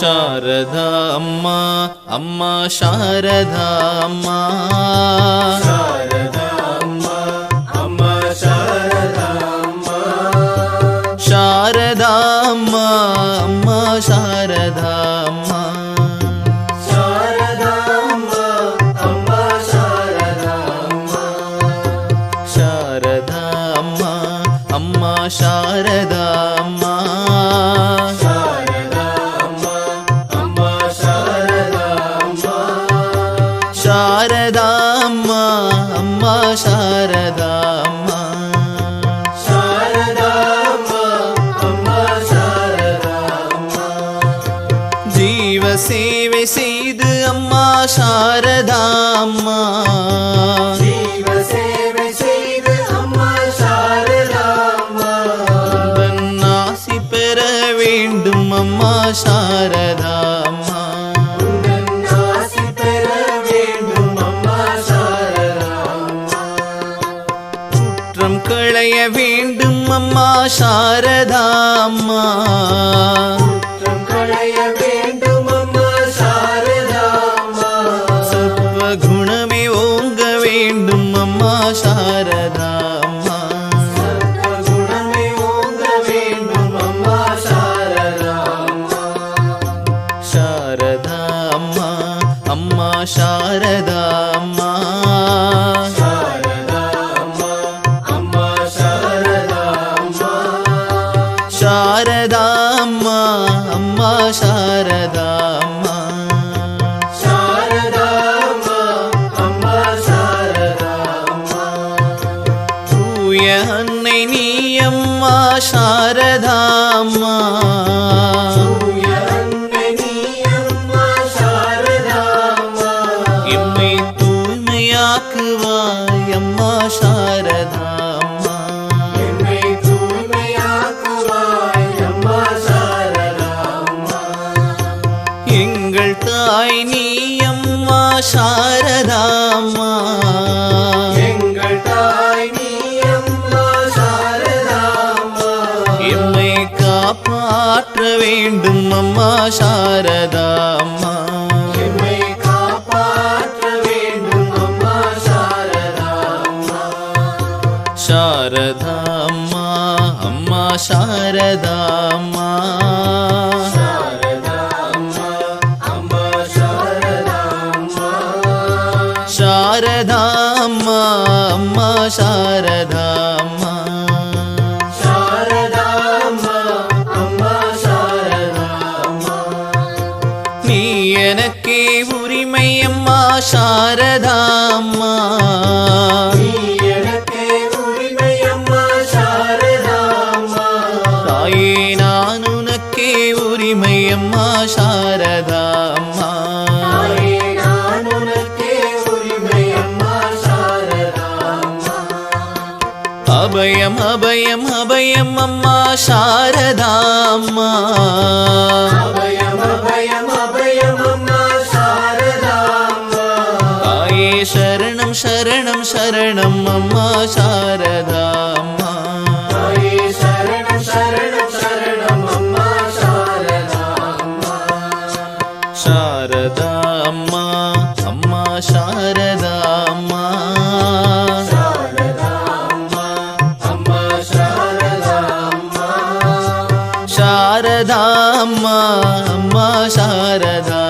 ಶಾರದಾ ಅಮ್ಮ ಅಮ್ಮ ಶಾರದಾ ಅಮ್ಮ ಶಾರದಾ ಅಮ್ಮ ಅಮ್ಮ ಶಾರದಾ ಅಮ್ಮ ಶಾರದಾ ಅಮ್ಮ ಅಮ್ಮ ಶಾರದಾ ಅಮ್ಮ ಶಾರದಾ ಅಮ್ಮ ಅಮ್ಮ ಶಾರದಾ ಅಮ್ಮ ಶಾರದಾ ಅಮ್ಮ ಅಮ್ಮ ಶಾರದಾ ಅಮ್ಮ ಶಾರದಾ ಅಮ್ಮ ಅಮ್ಮ ಶಾರದಾ ಅಮ್ಮ ಶಾರದಾ ಅಮ್ಮ ಅಮ್ಮ ಶಾರದಾ ಅಮ್ಮ ಶಾರದಾ ಅಮ್ಮ ಅಮ್ಮ ಶಾರದಾ ಅಮ್ಮ ಜೀವ ಸೇವೆ செய்து அம்மா ಶಾರದಾ ಅಮ್ಮ ಜೀವ ಸೇವೆ செய்து ಅಮ್ಮ ಶಾರದಾ ಅಮ್ಮ ஆசி பெற வேண்டும் அம்மா ಶಾರದಾ ಅಮ್ಮ ஆசி பெற வேண்டும் அம்மா ಶಾರದಾ அம்மா குற்றம் களைய வேண்டும் அம்மா ಶಾರದா அம்மா குற்றம் களைய வேண்டும் அம்மா ಶಾರದಾ அம்மா சத்வ குணமே ஓங்க வேண்டும் அம்மா ಶಾರದா அம்மா குணமே ஓங்க வேண்டும் அம்மா ಶಾರದா அம்மா ಶಾರದಾ ಅಮ್ಮ ಅಮ್ಮ ಶಾರದಾ ಅಮ್ಮ ಶಾರದಾ ಅಮ್ಮ ಅಮ್ಮ ಶಾರದಾ ಅಮ್ಮ ಶಾರದಾ ಅಮ್ಮ ಅಮ್ಮ ಶಾರದಾ ಅಮ್ಮ ಶಾರದಾ ಅಮ್ಮ ಅಮ್ಮ ಶಾರದಾ ಅಮ್ಮ தூய அன்னை நீ அம்மா ಶಾರದಾ ಅಮ್ಮ தூய அன்னை நீ அம்மா ಶಾರದா அம்மா எம்மை தூய்மையாக்குவாய் அம்மா ಶಾರದா அಮ್ಮ என்னை தூய்மையாக்குவாய் அம்மா ಶಾರದா அம்மா எங்கள் தாய் நீ அம்மா ಶಾರದா அம்மா எங்கள் தாய் நீ அம்மா ಶಾರದா அம்மா எம்மை காப்பாற்ற வேண்டும் அம்மா ಶಾರದா அம்மா எம்மை காப்பாற்ற வேண்டும் அம்மா ಶಾರದா அம்மா ಶಾರದಾ ಅಮ್ಮ ಅಮ್ಮ ಶಾರದಾ ಅಮ್ಮ ಶಾರದಾ ಅಮ್ಮ ಅಮ್ಮ ಶಾರದಾ ಅಮ್ಮ ಶಾರದಾ ಅಮ್ಮ ಅಮ್ಮ ಶಾರದಾ ಅಮ್ಮ ಶಾರದಾ ಅಮ್ಮ ಅಮ್ಮ ಶಾರದಾ ಅಮ್ಮ நீ எனக்கே உரிமை அம்மா ಶಾರದಾ ಅಮ್ಮ நீ எனக்கே உரிமை அம்மா ಶಾರದಾ அம்மா தாயே நான் உனக்கே உரிமை அம்மா ಶಾರದಾ ಅಮ್ಮ தாயே நான் உனக்கே உரிமை அம்மா ಶಾರದಾ அம்மா அபயம் அபயம் அபயம் அம்மா ಶಾರದಾ ಅಮ್ಮ அபயம் அபயம் அபயம் அம்மா ಶಾರದா அம்மா தாயே சரணம் சரணம் சரணம் அம்மா ಶಾರದಾ ಅಮ್ಮ தாயே சரணம் சரணம் சரணம் அம்மா ಶಾರದಾ அம்மா ಶಾರದಾ ಅಮ್ಮ ಅಮ್ಮ ಶಾರದಾ ಅಮ್ಮ ಶಾರದಾ ಅಮ್ಮ ಅಮ್ಮ ಶಾರದಾ ಅಮ್ಮ ಶಾರದಾ ಅಮ್ಮ ಅಮ್ಮ ಶಾರದಾ